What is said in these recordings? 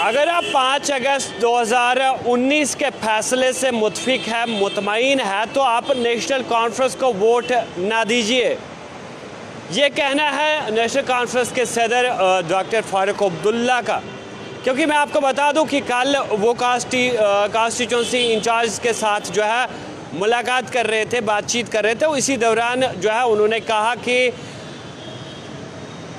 अगर आप 5 अगस्त 2019 के फैसले से मुतफिक है, मुतमईन है, तो आप नेशनल कॉन्फ्रेंस को वोट ना दीजिए। ये कहना है नेशनल कॉन्फ्रेंस के सदर डॉक्टर फारूक अब्दुल्ला का। क्योंकि मैं आपको बता दूं कि कल वो कॉन्स्टिट्यूंसी इंचार्ज के साथ जो है मुलाकात कर रहे थे, बातचीत कर रहे थे। इसी दौरान जो है उन्होंने कहा कि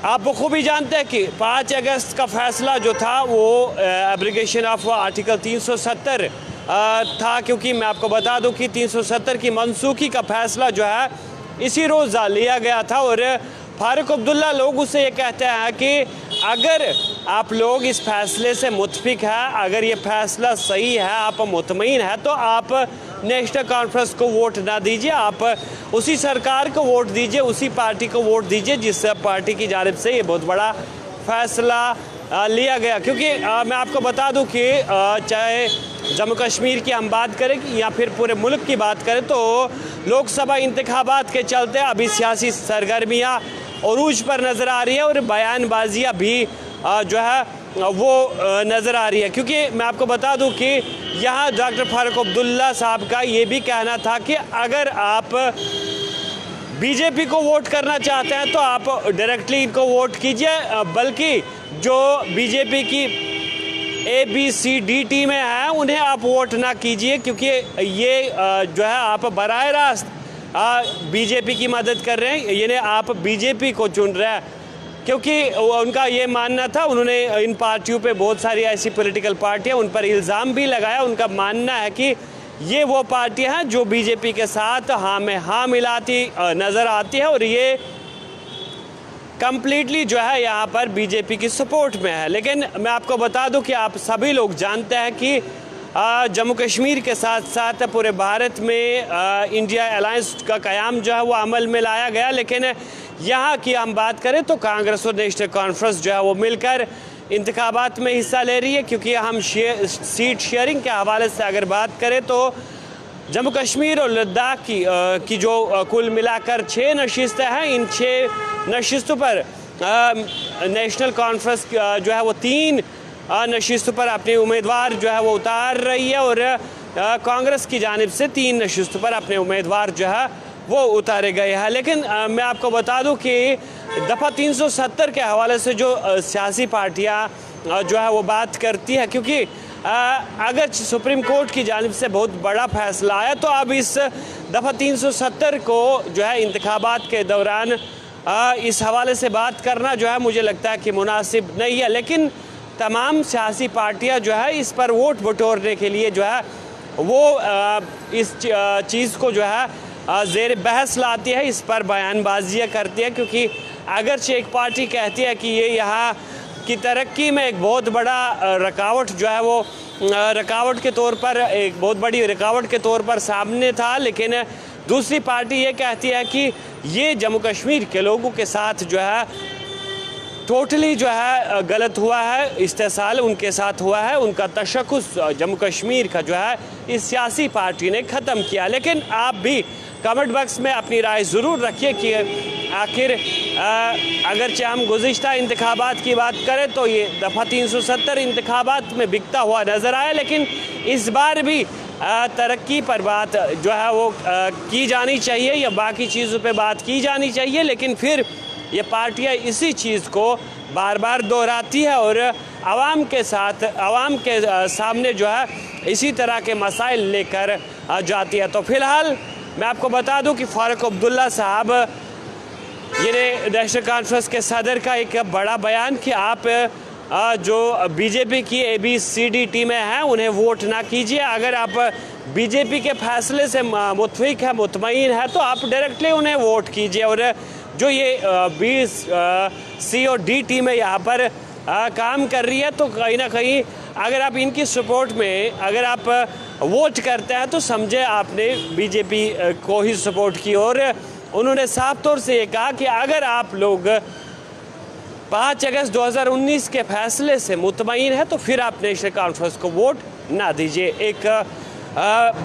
आप बखूबी जानते हैं कि 5 अगस्त का फैसला जो था वो एब्रिगेशन ऑफ आर्टिकल 370 था। क्योंकि मैं आपको बता दूं कि 370 की मनसूखी का फैसला जो है इसी रोज़ लिया गया था। और फारूक अब्दुल्ला लोग उससे ये कहते हैं कि अगर आप लोग इस फैसले से मुतफिक है, अगर ये फैसला सही है, आप मुतमईन है, तो आप नेशनल कॉन्फ्रेंस को वोट ना दीजिए, आप उसी सरकार को वोट दीजिए, उसी पार्टी को वोट दीजिए जिस पार्टी की जानिब से ये बहुत बड़ा फैसला लिया गया। क्योंकि मैं आपको बता दूं कि चाहे जम्मू कश्मीर की हम बात करें या फिर पूरे मुल्क की बात करें, तो लोकसभा इंतखाबात के चलते अभी सियासी सरगर्मियाँ उरूज पर नज़र आ रही है और बयानबाजियाँ भी जो है वो नज़र आ रही है। क्योंकि मैं आपको बता दूं कि यहाँ डॉक्टर फारूक अब्दुल्ला साहब का ये भी कहना था कि अगर आप बीजेपी को वोट करना चाहते हैं तो आप डायरेक्टली इनको वोट कीजिए, बल्कि जो बीजेपी की ABCD टीमें हैं उन्हें आप वोट ना कीजिए। क्योंकि ये जो है आप बराह रास्त बीजेपी की मदद कर रहे हैं, यानी आप बीजेपी को चुन रहे हैं। क्योंकि उनका ये मानना था, उन्होंने इन पार्टियों पे बहुत सारी ऐसी पॉलिटिकल पार्टियां उन पर इल्ज़ाम भी लगाया। उनका मानना है कि ये वो पार्टियां हैं जो बीजेपी के साथ हाँ में हाँ मिलाती नज़र आती है और ये कम्प्लीटली जो है यहाँ पर बीजेपी की सपोर्ट में है। लेकिन मैं आपको बता दूं कि आप सभी लोग जानते हैं कि जम्मू कश्मीर के साथ साथ पूरे भारत में इंडिया अलायंस का क़याम जो है वो अमल में लाया गया। लेकिन यहाँ की हम बात करें तो कांग्रेस और नेशनल कॉन्फ्रेंस जो है वो मिलकर इंतखाबात में हिस्सा ले रही है। क्योंकि हम सीट शेयरिंग के हवाले से अगर बात करें तो जम्मू कश्मीर और लद्दाख की जो कुल मिलाकर 6 नशिस्तें हैं, इन 6 नशिस्तों पर नेशनल कॉन्फ्रेंस जो है वो 3 नशिस्तों पर अपने उम्मीदवार जो है वो उतार रही है और कांग्रेस की जानिब से 3 नशिस्तों पर अपने उम्मीदवार जो है वो उतारे गए हैं। लेकिन मैं आपको बता दूं कि दफ़ा 370 के हवाले से जो सियासी पार्टियां जो है वो बात करती है, क्योंकि अगर सुप्रीम कोर्ट की जानिब से बहुत बड़ा फैसला आया तो अब इस दफ़ा 370 को जो है इंतखाबात के दौरान इस हवाले से बात करना जो है मुझे लगता है कि मुनासिब नहीं है। लेकिन तमाम सियासी पार्टियां जो है इस पर वोट बटोरने के लिए जो है वो इस चीज़ को जो है ज़ेर बहस लाती है, इस पर बयानबाजियाँ करती है। क्योंकि अगरचे एक पार्टी कहती है कि ये यहाँ की तरक्की में एक बहुत बड़ा रुकावट जो है वो रुकावट के तौर पर, एक बहुत बड़ी रुकावट के तौर पर सामने था, लेकिन दूसरी पार्टी ये कहती है कि ये जम्मू कश्मीर के लोगों के साथ जो है टोटली जो है गलत हुआ है, इस्तेसाल उनके साथ हुआ है, उनका तशक्कुस जम्मू कश्मीर का जो है इस सियासी पार्टी ने ख़त्म किया। लेकिन आप भी कमेंट बॉक्स में अपनी राय ज़रूर रखिए कि आखिर अगरचे हम गुज़िश्ता इंतखाबात की बात करें तो ये दफ़ा 370 इंतखाबात में बिकता हुआ नज़र आया, लेकिन इस बार भी तरक्की पर बात जो है वो की जानी चाहिए या बाकी चीज़ों पे बात की जानी चाहिए। लेकिन फिर ये पार्टियां इसी चीज़ को बार बार दोहराती है और आवाम के सामने जो है इसी तरह के मसाइल लेकर जाती है। तो फ़िलहाल मैं आपको बता दूं कि फारूक अब्दुल्ला साहब ये नेशनल कॉन्फ्रेंस के सदर का एक बड़ा बयान कि आप जो बीजेपी की ABCD टीमें हैं उन्हें वोट ना कीजिए। अगर आप बीजेपी के फैसले से मुतफिक है, मुतमईन है, तो आप डायरेक्टली उन्हें वोट कीजिए। और जो ये 20 C और D टीमें यहाँ पर काम कर रही है तो कहीं ना कहीं अगर आप इनकी सपोर्ट में अगर आप वोट करते हैं तो समझे आपने बीजेपी को ही सपोर्ट की। और उन्होंने साफ तौर से ये कहा कि अगर आप लोग 5 अगस्त 2019 के फैसले से मुतमईन है तो फिर आप नेशनल कॉन्फ्रेंस को वोट ना दीजिए। एक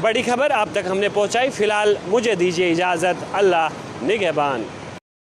बड़ी खबर आप तक हमने पहुंचाई। फ़िलहाल मुझे दीजिए इजाज़त। अल्लाह निगहबान।